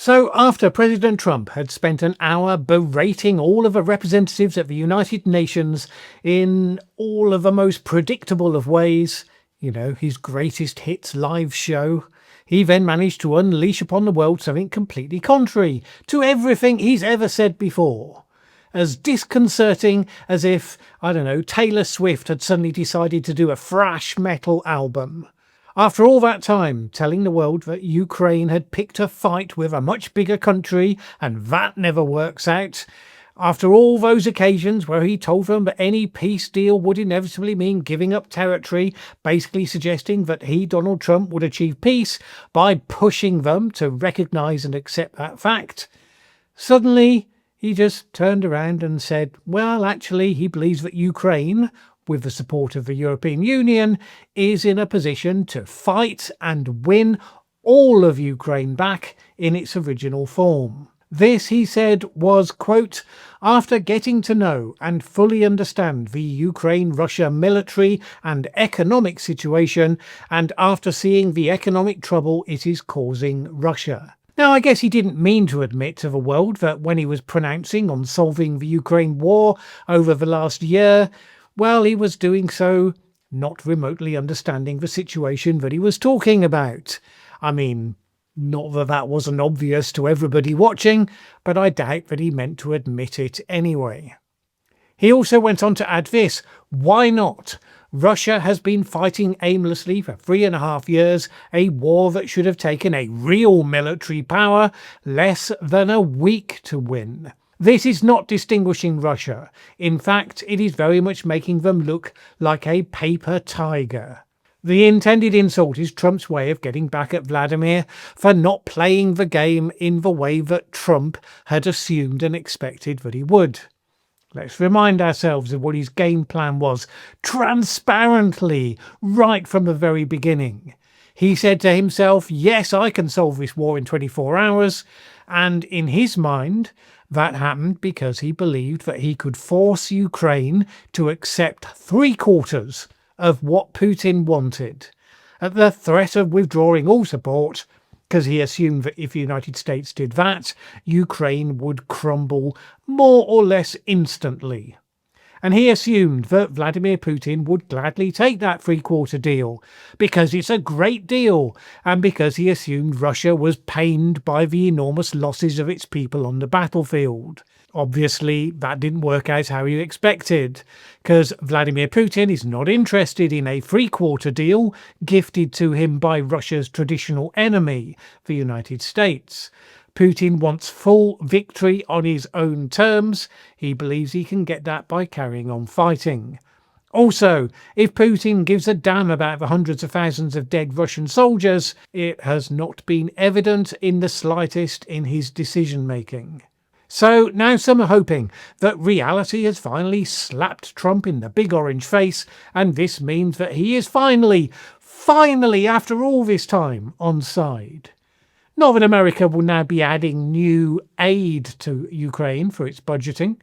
So after President Trump had spent an hour berating all of the representatives at the United Nations in all of the most predictable of ways, his greatest hits live show, he then managed to unleash upon the world something completely contrary to everything he's ever said before. As disconcerting as if, Taylor Swift had suddenly decided to do a thrash metal album. After all that time telling the world that Ukraine had picked a fight with a much bigger country and that never works out, after all those occasions where he told them that any peace deal would inevitably mean giving up territory, basically suggesting that he, Donald Trump, would achieve peace by pushing them to recognise and accept that fact, suddenly he just turned around and said, well, actually, he believes that Ukraine, with the support of the European Union, is in a position to fight and win all of Ukraine back in its original form. This, he said, was, quote, after getting to know and fully understand the Ukraine-Russia military and economic situation, and after seeing the economic trouble it is causing Russia. Now, I guess he didn't mean to admit to the world that when he was pronouncing on solving the Ukraine war over the last year, well, he was doing so not remotely understanding the situation that he was talking about. I mean, not that that wasn't obvious to everybody watching, but I doubt that he meant to admit it anyway. He also went on to add this: why not? Russia has been fighting aimlessly for 3.5 years, a war that should have taken a real military power less than a week to win. This is not distinguishing Russia. In fact, it is very much making them look like a paper tiger. The intended insult is Trump's way of getting back at Vladimir for not playing the game in the way that Trump had assumed and expected that he would. Let's remind ourselves of what his game plan was, transparently, right from the very beginning. He said to himself, yes, I can solve this war in 24 hours, and in his mind, that happened because he believed that he could force Ukraine to accept 3/4 of what Putin wanted, at the threat of withdrawing all support, because he assumed that if the United States did that, Ukraine would crumble more or less instantly. And he assumed that Vladimir Putin would gladly take that 3/4 deal, because it's a great deal, and because he assumed Russia was pained by the enormous losses of its people on the battlefield. Obviously, that didn't work out how he expected, because Vladimir Putin is not interested in a 3/4 deal gifted to him by Russia's traditional enemy, the United States. Putin wants full victory on his own terms. He believes he can get that by carrying on fighting. Also, if Putin gives a damn about the hundreds of thousands of dead Russian soldiers, it has not been evident in the slightest in his decision-making. So now some are hoping that reality has finally slapped Trump in the big orange face, and this means that he is finally, after all this time, on side. Not that America will now be adding new aid to Ukraine for its budgeting.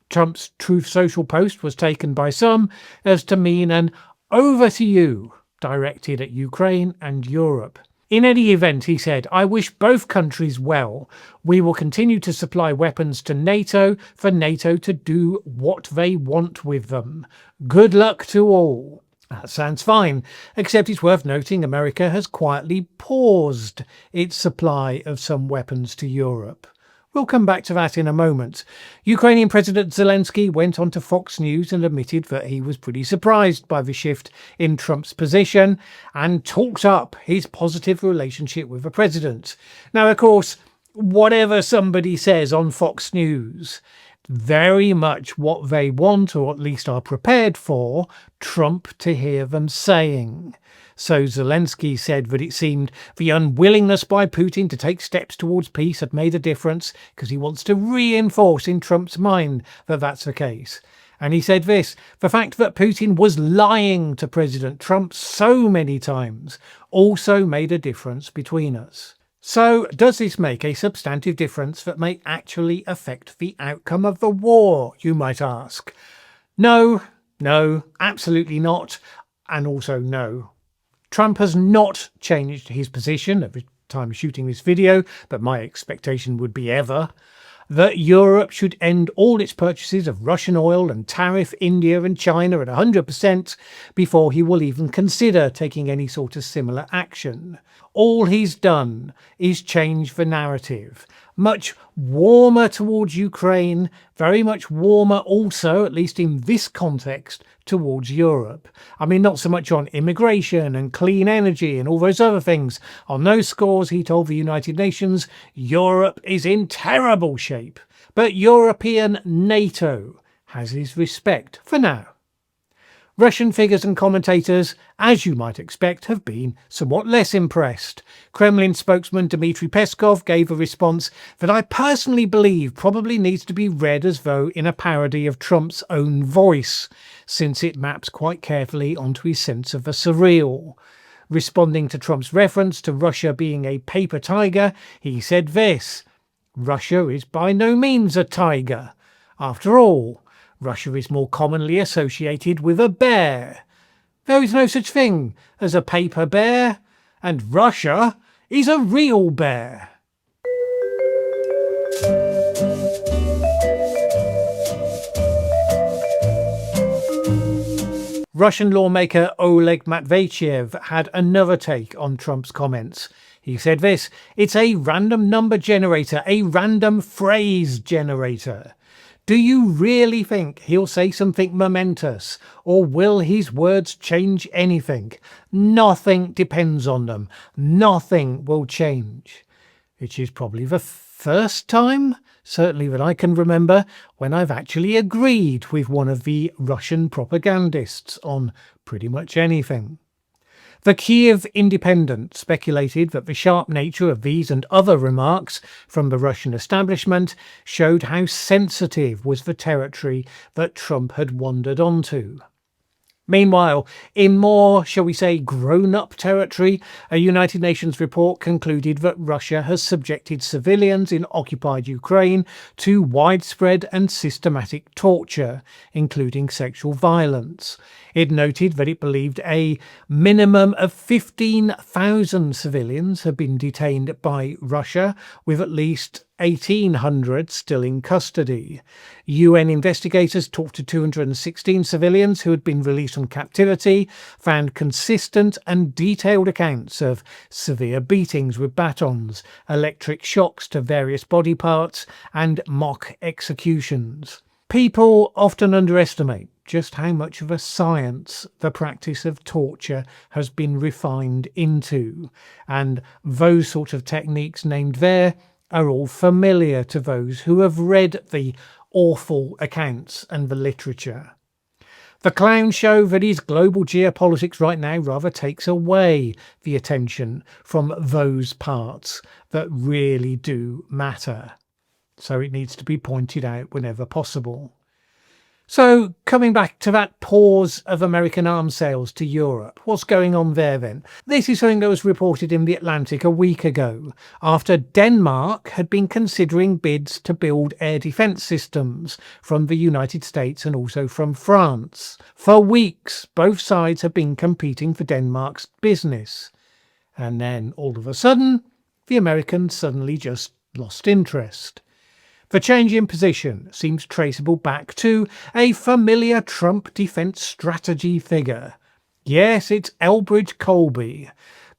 Trump's Truth Social post was taken by some as to mean an over to you directed at Ukraine and Europe. In any event, he said, I wish both countries well. We will continue to supply weapons to NATO for NATO to do what they want with them. Good luck to all. That sounds fine, except it's worth noting America has quietly paused its supply of some weapons to Europe. We'll come back to that in a moment. Ukrainian President Zelensky went on to Fox News and admitted that he was pretty surprised by the shift in Trump's position and talked up his positive relationship with the president. Now, of course, whatever somebody says on Fox News, very much what they want, or at least are prepared for, Trump to hear them saying. So Zelensky said that it seemed the unwillingness by Putin to take steps towards peace had made a difference because he wants to reinforce in Trump's mind that that's the case. And he said this: the fact that Putin was lying to President Trump so many times also made a difference between us. So, does this make a substantive difference that may actually affect the outcome of the war, you might ask? No, absolutely not, and also no. Trump has not changed his position time of shooting this video, but my expectation would be ever, that Europe should end all its purchases of Russian oil and tariff India and China at 100% before he will even consider taking any sort of similar action. All he's done is change the narrative. Much warmer towards Ukraine, very much warmer also, at least in this context, towards Europe. I mean, not so much on immigration and clean energy and all those other things. On those scores, he told the United Nations, Europe is in terrible shape. But European NATO has his respect for now. Russian figures and commentators, as you might expect, have been somewhat less impressed. Kremlin spokesman Dmitry Peskov gave a response that I personally believe probably needs to be read as though in a parody of Trump's own voice, since it maps quite carefully onto his sense of the surreal. Responding to Trump's reference to Russia being a paper tiger, he said this: Russia is by no means a tiger. After all, Russia is more commonly associated with a bear. There is no such thing as a paper bear, and Russia is a real bear. Russian lawmaker Oleg Matveyev had another take on Trump's comments. He said this: it's a random number generator, a random phrase generator. Do you really think he'll say something momentous, or will his words change anything? Nothing depends on them. Nothing will change. Which is probably the first time, certainly that I can remember, when I've actually agreed with one of the Russian propagandists on pretty much anything. The Kiev Independent speculated that the sharp nature of these and other remarks from the Russian establishment showed how sensitive was the territory that Trump had wandered onto. Meanwhile, in more, shall we say, grown-up territory, a United Nations report concluded that Russia has subjected civilians in occupied Ukraine to widespread and systematic torture, including sexual violence. It noted that it believed a minimum of 15,000 civilians had been detained by Russia, with at least 1,800 still in custody. UN investigators talked to 216 civilians who had been released from captivity, found consistent and detailed accounts of severe beatings with batons, electric shocks to various body parts, and mock executions. People often underestimate just how much of a science the practice of torture has been refined into, and those sort of techniques named there are all familiar to those who have read the awful accounts and the literature. The clown show that is global geopolitics right now rather takes away the attention from those parts that really do matter. So it needs to be pointed out whenever possible. So, coming back to that pause of American arms sales to Europe, what's going on there then? This is something that was reported in The Atlantic a week ago, after Denmark had been considering bids to build air defence systems from the United States and also from France. For weeks, both sides have been competing for Denmark's business. And then, all of a sudden, the Americans suddenly just lost interest. The change in position seems traceable back to a familiar Trump defence strategy figure. Yes, it's Elbridge Colby.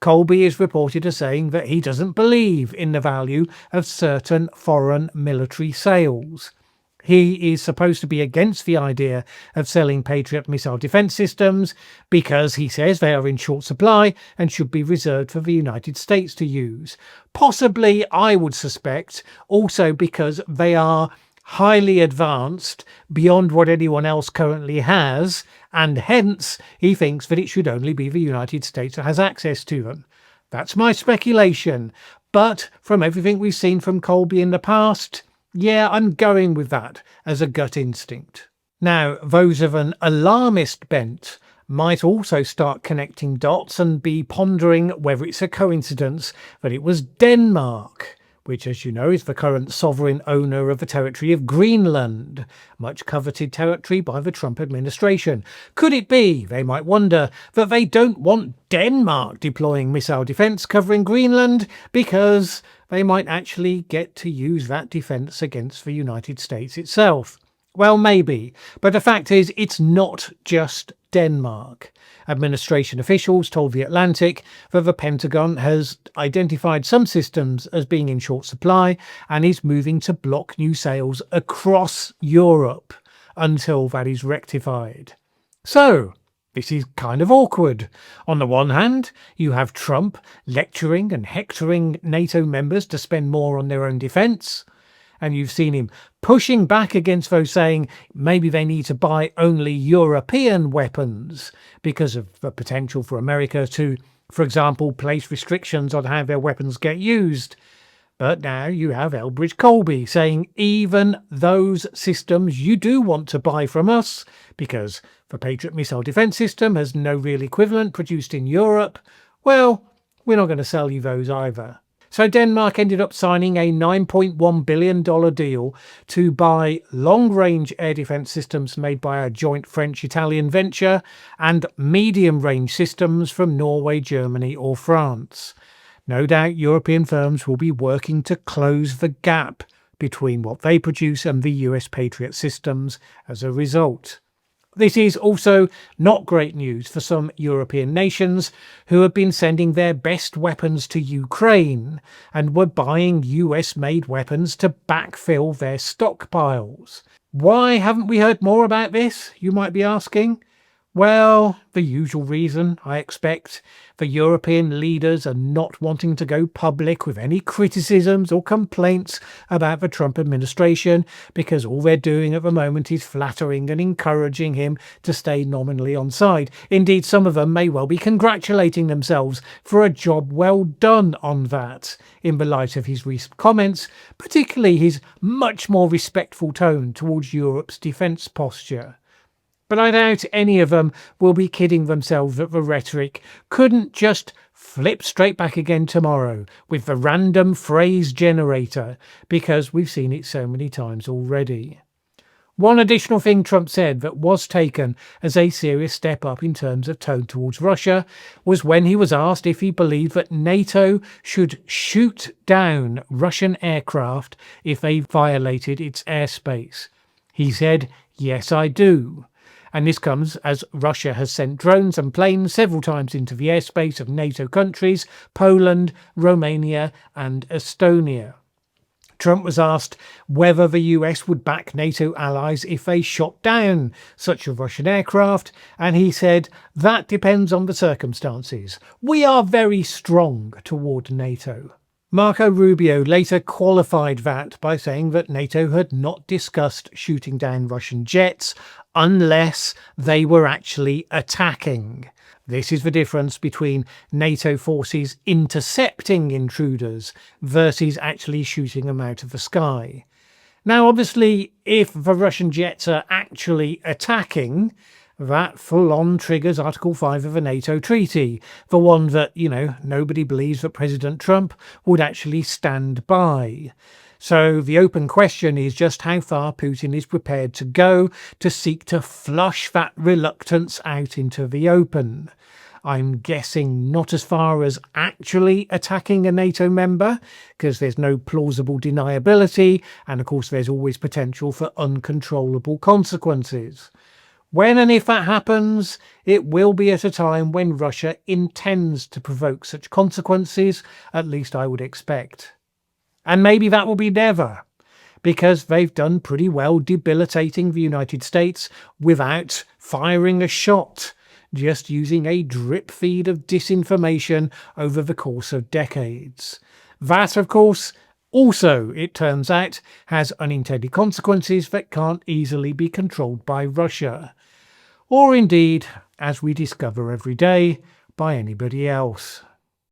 Colby is reported as saying that he doesn't believe in the value of certain foreign military sales. He is supposed to be against the idea of selling Patriot missile defence systems because, he says, they are in short supply and should be reserved for the United States to use. Possibly, I would suspect, also because they are highly advanced beyond what anyone else currently has, and hence he thinks that it should only be the United States that has access to them. That's my speculation, but from everything we've seen from Colby in the past, yeah, I'm going with that as a gut instinct. Now, those of an alarmist bent might also start connecting dots and be pondering whether it's a coincidence that it was Denmark which, as you know, is the current sovereign owner of the territory of Greenland, much coveted territory by the Trump administration. Could it be, they might wonder, that they don't want Denmark deploying missile defence covering Greenland because they might actually get to use that defence against the United States itself? Well, maybe, but the fact is it's not just Denmark. Administration officials told The Atlantic that the Pentagon has identified some systems as being in short supply and is moving to block new sales across Europe until that is rectified. So, this is kind of awkward. On the one hand, you have Trump lecturing and hectoring NATO members to spend more on their own defence, and you've seen him pushing back against those saying maybe they need to buy only European weapons because of the potential for America to, for example, place restrictions on how their weapons get used. But now you have Elbridge Colby saying even those systems you do want to buy from us, because the Patriot missile defence system has no real equivalent produced in Europe, well, we're not going to sell you those either. So Denmark ended up signing a $9.1 billion deal to buy long-range air defence systems made by a joint French-Italian venture and medium-range systems from Norway, Germany or France. No doubt European firms will be working to close the gap between what they produce and the US Patriot systems as a result. This is also not great news for some European nations who have been sending their best weapons to Ukraine and were buying US-made weapons to backfill their stockpiles. Why haven't we heard more about this, you might be asking? Well, the usual reason, I expect. The European leaders are not wanting to go public with any criticisms or complaints about the Trump administration because all they're doing at the moment is flattering and encouraging him to stay nominally on side. Indeed, some of them may well be congratulating themselves for a job well done on that, in the light of his recent comments, particularly his much more respectful tone towards Europe's defence posture. But I doubt any of them will be kidding themselves that the rhetoric couldn't just flip straight back again tomorrow with the random phrase generator, because we've seen it so many times already. One additional thing Trump said that was taken as a serious step up in terms of tone towards Russia was when he was asked if he believed that NATO should shoot down Russian aircraft if they violated its airspace. He said, "Yes, I do." And this comes as Russia has sent drones and planes several times into the airspace of NATO countries, Poland, Romania and Estonia. Trump was asked whether the US would back NATO allies if they shot down such a Russian aircraft, and he said, "That depends on the circumstances. We are very strong toward NATO." Marco Rubio later qualified that by saying that NATO had not discussed shooting down Russian jets unless they were actually attacking. This is the difference between NATO forces intercepting intruders versus actually shooting them out of the sky. Now, obviously, if the Russian jets are actually attacking, that full-on triggers Article 5 of the NATO treaty, the one that, nobody believes that President Trump would actually stand by. So the open question is just how far Putin is prepared to go to seek to flush that reluctance out into the open. I'm guessing not as far as actually attacking a NATO member, because there's no plausible deniability, and of course there's always potential for uncontrollable consequences. When and if that happens, it will be at a time when Russia intends to provoke such consequences, at least I would expect. And maybe that will be never, because they've done pretty well debilitating the United States without firing a shot, just using a drip feed of disinformation over the course of decades. That, of course, also, it turns out, has unintended consequences that can't easily be controlled by Russia. Or indeed, as we discover every day, by anybody else.